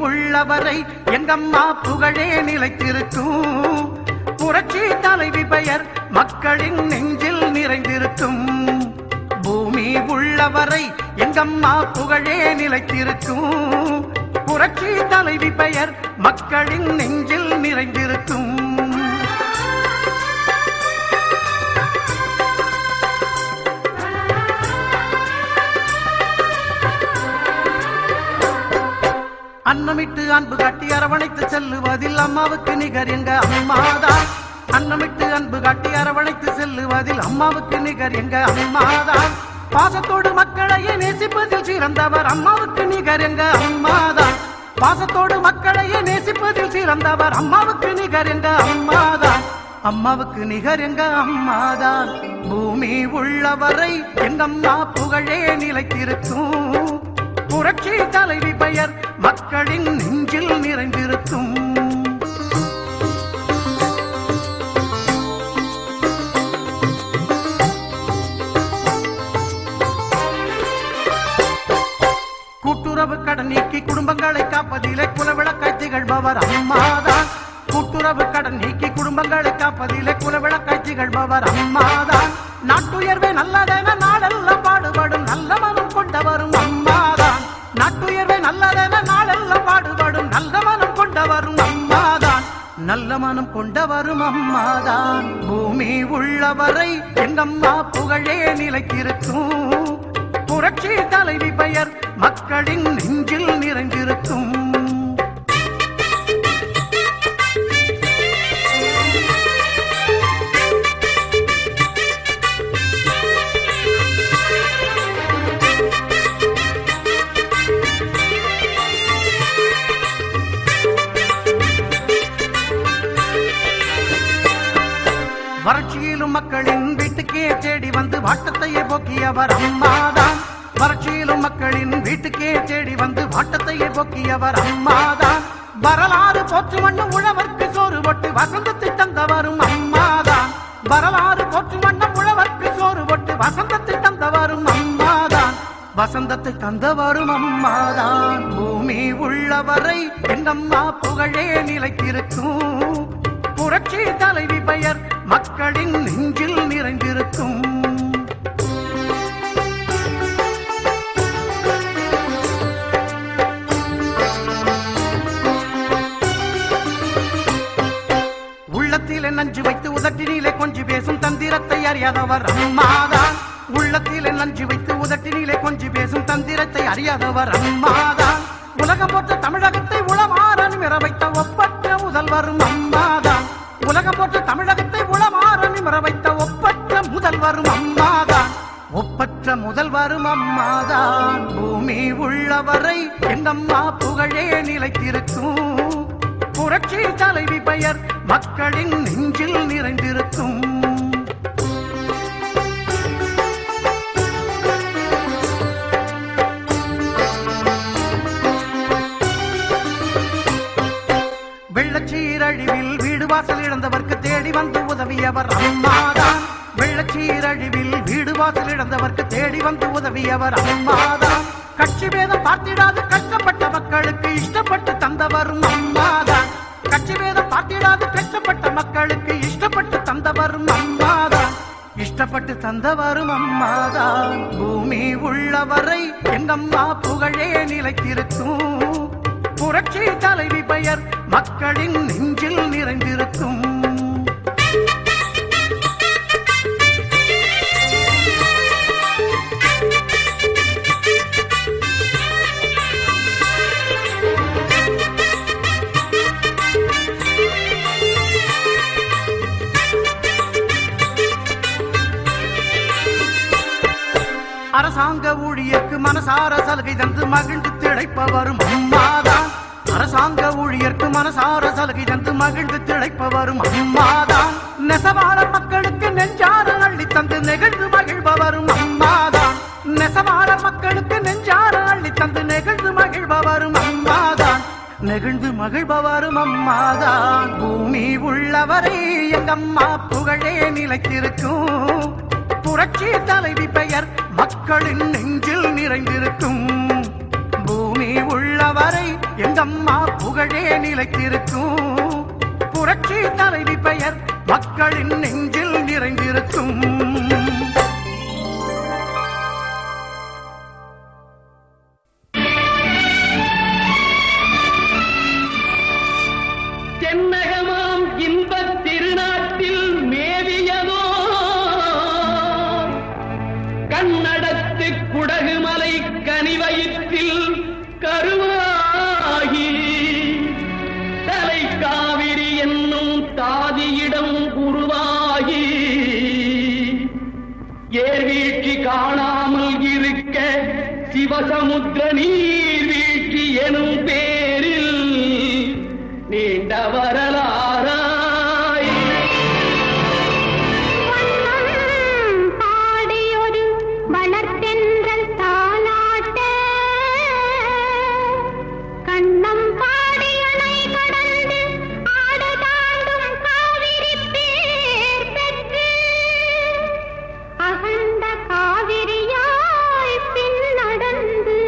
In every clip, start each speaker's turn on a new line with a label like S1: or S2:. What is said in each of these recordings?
S1: உள்ளவரை எங்கம்மா புகழே நிலைத்திருக்கும். புரட்சி தலைவி பெயர் மக்களின் நெஞ்சில் நிறைந்திருக்கும். பூமி உள்ளவரை எங்கம்மா புகழே நிலைத்திருக்கும். புரட்சி தலைவி பெயர் மக்களின் நெஞ்சில் நிறைந்திருக்கும். அன்னமிட்டு அன்பு காட்டி அரவணைத்து செல்லுவதில் அம்மாவுக்கு நிகர் எங்க அம்மாதான். அன்னமிட்டு அன்பு காட்டி அரவணைத்து செல்லுவதில் அம்மாவுக்கு நிகர் எங்க அம்மாதான். பாசத்தோடு மக்களையே நேசிப்பதில் சிறந்தவர் அம்மாவுக்கு நிகர் எங்க அம்மாதான். பாசத்தோடு மக்களையே நேசிப்பதில் சிறந்தவர் அம்மாவுக்கு நிகர் எங்க அம்மாதான். அம்மாவுக்கு நிகர் எங்க அம்மாதான். பூமி உள்ளவரை எங்கம்மா புகழே நிலைத்திருக்கும். புரட்சி தலைவி பெயர் மக்களின் நெஞ்சில் நிறைந்திருக்கும். கூட்டுறவு கடன் நீக்கி குடும்பங்களை காப்பதிலே குலவிளக்காய் திகழ்பவர் அம்மாதான். கூட்டுறவு கடன் நீக்கி குடும்பங்களை காப்பதிலே குலவிளக்காய் திகழ்பவர் அம்மாதான். நாட்டுயர்வே நல்லதென நாடெல்லாம் பாடுபடும் நல்ல மனம் கொண்டவரும் அம்மாதான். நாட்டுயர்வே நல்லதென நாளெல்லாம் பாடுபடும் நல்ல மனம் கொண்டவரும் அம்மாதான். நல்ல மனம் கொண்டவரும் அம்மாதான். பூமி உள்ளவரை எங்கம்மா புகழே நிலைத்திருக்கும். புரட்சி தலைவி பெயர் மக்களின் நெஞ்சில் நிறைந்திருக்கும். வறட்சியிலும் மக்களின் வீட்டுக்கே தேடி வந்து வாட்டத்தையே போக்கியவர் அம்மாதான். வறட்சியிலும் மக்களின் வீட்டுக்கே தேடி வந்து வாட்டத்தையே போக்கியவர் அம்மாதான். வரலாறு போற்று வண்ணம் உழவர்க்கு சோறு போட்டு வசந்தத்தை தந்தவரும் அம்மாதான். வரலாறு போற்று வண்ணம் உழவர்க்கு சோறு போட்டு வசந்தத்தை தந்தவரும் அம்மாதான். வசந்தத்தை தந்தவரும் அம்மாதான். பூமி உள்ளவரை எங்கம்மா புகழே நிலைத்திருக்கும். புரட்சி தலைவி பெயர் மக்களின் நெஞ்சில் நிறைந்திருக்கும். உள்ளத்திலே நஞ்சு வைத்து உதட்டினிலே கொஞ்சி பேசும் தந்திரத்தை அறியாதவர் அம்மாதான். உள்ளத்திலே நஞ்சு வைத்து உதட்டினிலே கொஞ்சி பேசும் தந்திரத்தை அறியாதவர் அம்மாதான். உலகம் போற்ற தமிழகத்தை உளமாற நிமிர வைத்த ஒப்பற்ற முதல்வரும் அம்மாதான். உலகம் போற்ற தமிழகத்தை உளமாற நிமிர வைத்த ஒப்பற்ற முதல்வரும் அம்மாதான். ஒப்பற்ற முதல்வரும் அம்மாதான். பூமி உள்ளவரை எங்கம்மா புகழே நிலைத்திருக்கும். புரட்சி தலைவி பெயர் மக்களின் நெஞ்சில் நிறைந்திருக்கும். வெள்ளச்சீரழிவில் வீடு வாசல் இழந்தவர்க்கு தேடி வந்து உதவியவர் அம்மாதான். வெள்ளச்சீரழிவில் வீடு வாசல் இழந்தவர்க்கு தேடி வந்து உதவியவர் அம்மாதான். கட்சி பேதம் பார்த்திடாது கஷ்டப்பட்ட மக்களுக்கு இஷ்டப்பட்டு தந்தவரும் அம்மாதான். கட்சி பேதம் பார்த்திடாது கஷ்டப்பட்ட மக்களுக்கு இஷ்டப்பட்டு தந்தவரும் அம்மாதான். இஷ்டப்பட்டு தந்தவரும் அம்மாதான். பூமி உள்ளவரை எங்கம்மா புகழே நிலைத்திருக்கும். புரட்சி தலைவி பெயர் மக்களின் நெஞ்சில் நிறைந்திருக்கும். அரசாங்க ஊழியர்க்கு மனசார சலுகை தந்து மகிழ்ந்து திளைப்பவரும் அம்மாதான். அரசாங்க ஊழியர்க்கு மனசார சலுகை தந்து மகிழ்ந்து திளைப்பவரும் அம்மாதான். நெசவாளர் மக்களுக்கு நெஞ்சார அள்ளி தந்து நெகிழ்ந்து மகிழ்பவரும் அம்மாதான். நெசவாளர் மக்களுக்கு நெஞ்சார அள்ளி தந்து நெகிழ்ந்து மகிழ்பவரும் அம்மாதான். நெகிழ்ந்து மகிழ்பவரும் அம்மாதான். பூமி உள்ளவரை எங்கம்மா புகழே நிலைத்திருக்கும். புரட்சி தலைவி பெயர் மக்களின் நெஞ்சில் நிறைந்திருக்கும். பூமி உள்ள உள்ளவரை எங்கம்மா புகழே நிலைத்திருக்கும். புரட்சி தலைவி பெயர் மக்களின் நெஞ்சில் நிறைந்திருக்கும்.
S2: தென்னகமாம் இன்பத் திருநாட்டில் மேவியதோ கண்ணடத்து குடகுமலை கனிவயிற்றில் கருவாகி தலை காவிரி என்னும் தாதியிடம் உருவாகி ஏர்வீழ்ச்சி காணாமல் இருக்க சிவசமுத்திர நீர்வீழ்ச்சி எனும் பேரில் நீண்ட வரலாறாய்
S3: பாடியொரு வளர்த்தென்றல் தாலாட்ட கண்ணம் பாடியணை கடந்து ஆடு தாண்டும் காவிரி பேர் பெற்று அகண்ட காவிரியாய் பின் நடந்து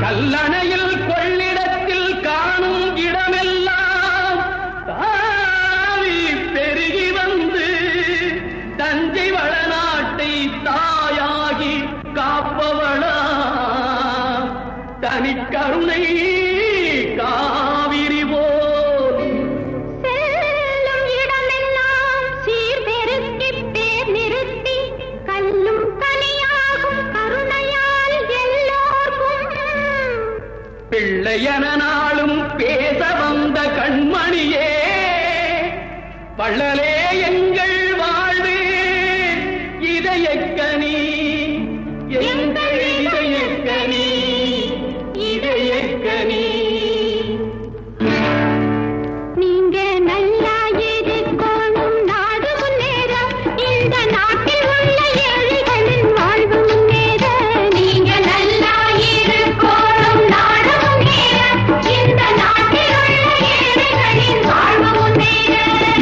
S2: கல்லணையில் கொள்ளிடத்தில் காணும் இடமெல்லாம் தாவி பெருகி வந்து தஞ்சை வளநாட்டை தாயாகி காப்பவளா தனிக்கருணை காவிரி போல்
S3: செல்லும் இடமெல்லாம் சீர்பெருக்கி பேர் நிறுத்தி கல்லும் கனியாகும் கருணையால் எல்லோர்க்கும்
S2: பிள்ளையன நாளும் பேச வந்த கண்மணியே வள்ளலே எங்கள் வாழ்வு இதயக்கனி எங்கள் இதயக்கனி இதயக்கனி
S3: நீங்க நல்லா இருக்கணும் நாடு முன்னேற இந்த நாட்டில் உள்ள ஏழைகளின் வாழ்வு முன்னேற நீங்க நல்லா இருக்கணும் நாடு முன்னேற இந்த நாட்டில் உள்ள ஏழைகளின் வாழ்வு முன்னேற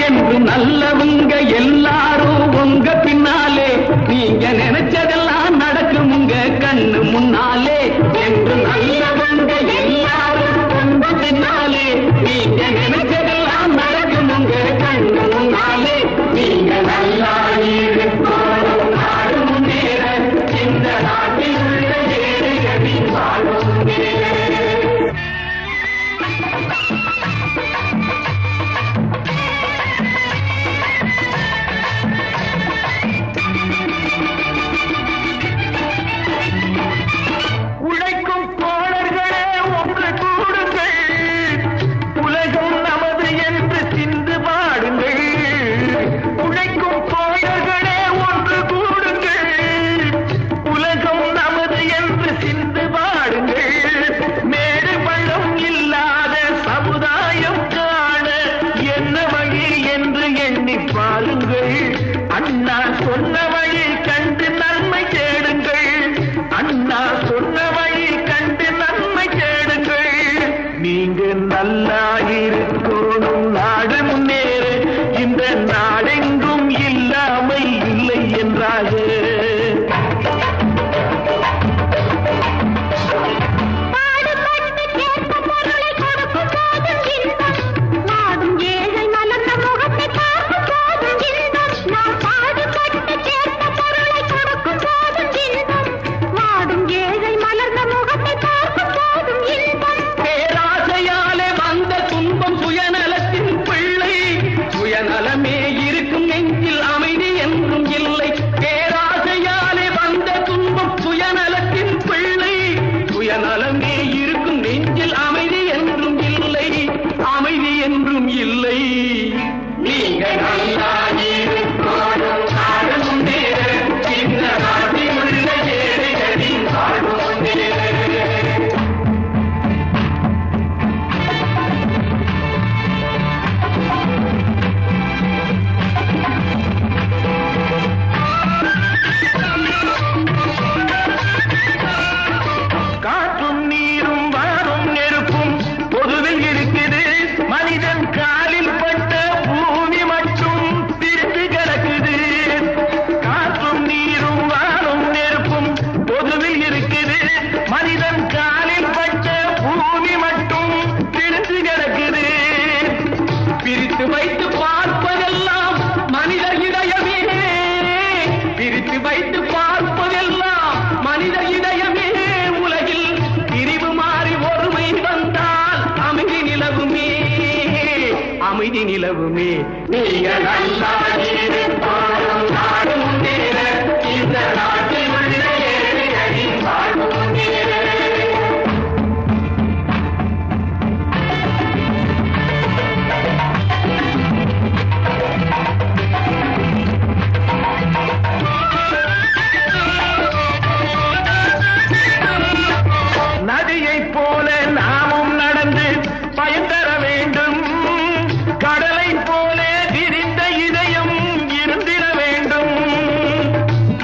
S2: என்று நல்லவங்க எல்லாரும் உங்க பின்னாலே நீங்க நினைச்சதெல்லாம் நடக்கும் உங்க கண்ணு முன்னாலே என்று நல்லவங்க எல்லாரும் உங்க பின்னாலே நீங்க நினைச்சதெல்லாம் நடக்கும் உங்க கண்ணு முன்னாலே நீங்க நல்லா இருக்கணும் நாடு முன்னேற இந்த நாட்டில் உள்ள ஏழைகளின் வாழ்வு முன்னேற உழைக்கும் கோழை நிலவுமே நீங்கள் நல்லா இருப்பாரும் நாடு முன்னேற இந்த நாட்டில் உள்ள ஏழைகளின் வாழ்வு முன்னேற நதியைப் போல நாமும் நடந்து பயன் தர வேண்டும் கடலை போல விரிந்த இதயம் இருந்திட வேண்டும்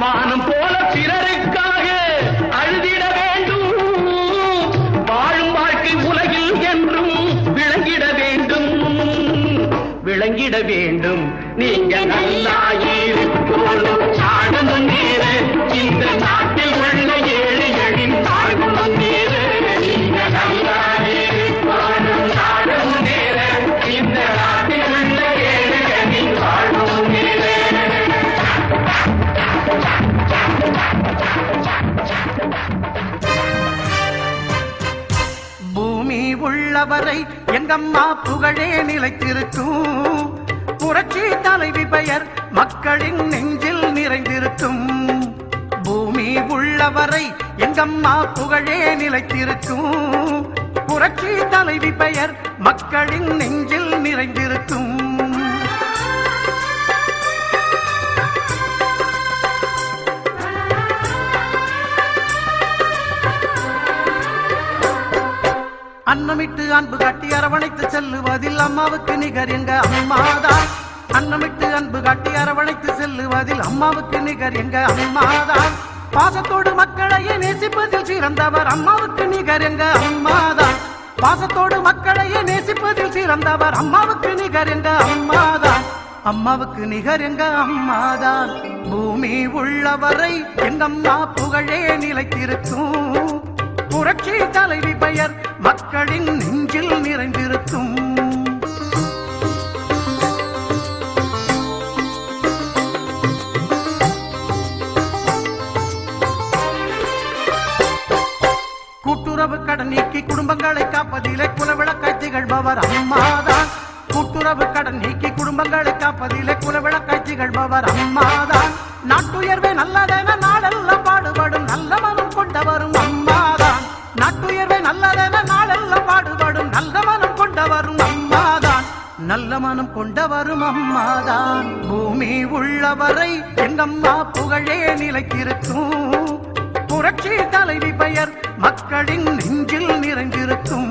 S2: வானம் போல பிறருக்காக அழுதிட வேண்டும் வாழும் வாழ்க்கை உலகில் என்றும் விளங்கிட வேண்டும் நீங்கள் நல்லா இருக்கணும் நாடு முன்னேற இந்த நாட்டில் உள்ள ஏழைகளின் வாழ்வு முன்னேற நீங்கள் நல்லா இருக்கணும் நாடு முன்னேற இந்த நாட்டில் உள்ள ஏழைகளின் வாழ்வு முன்னேற
S1: பூமி உள்ளவரை எங்கம்மா புகழே நிலைத்திருக்கும் புரட்சி தலைவி பெயர் மக்களின் நெஞ்சில் நிறைந்திருக்கும் பூமி உள்ளவரை எங்கம்மா புகழே நிலைத்திருக்கும் புரட்சி தலைவி பெயர் மக்களின் நெஞ்சில் நிறைந்திருக்கும் அன்னமிட்டு அன்பு காட்டி அரவணைத்து செல்லுவதில் அம்மாவுக்கு நிகர் எங்க அம்மாதான் அன்னமிட்டு அன்பு காட்டி அரவணைத்து செல்லுவதில் அம்மாவுக்கு நிகர் எங்க அம்மாதான் பாசத்தோடு மக்களையே நேசிப்பதில் சிறந்தவர் அம்மாவுக்கு நிகர் எங்க அம்மாதான் பாசத்தோடு மக்களையே நேசிப்பதில் சிறந்தவர் அம்மாவுக்கு நிகர் எங்க அம்மாதான் அம்மாவுக்கு நிகர் எங்க அம்மாதான் பூமி உள்ளவரை எங்கம்மா புகழே நிலைத்திருக்கும் புரட்சி தலைவி பெயர் மக்களின் நெஞ்சில் நிறைந்திருக்கும் கூட்டுறவு கடன் நீக்கி குடும்பங்களை காப்பதிலே குலவிளக்காய் திகழ்பவர் அம்மாதான் கூட்டுறவு கடன் நீக்கி குடும்பங்களை காப்பதிலே குலவிளக்காய் திகழ்பவர் அம்மாதான் நாட்டுயர்வே நல்லதென நாளெல்லாம் பாடுபடும் நல்ல மனம் கொண்டவரும் அம்மாதான் நாட்டுயர்வே நல்லதென நாளெல்லாம் பாடுபடும் நல்ல மனம் கொண்டவரும் அம்மாதான் நல்ல மனம் கொண்டவரும் அம்மாதான் பூமி உள்ளவரை எங்கம்மா புகழே நிலைத்திருக்கும் புரட்சி தலைவி பெயர் மக்களின் நெஞ்சில் நிறைந்திருக்கும்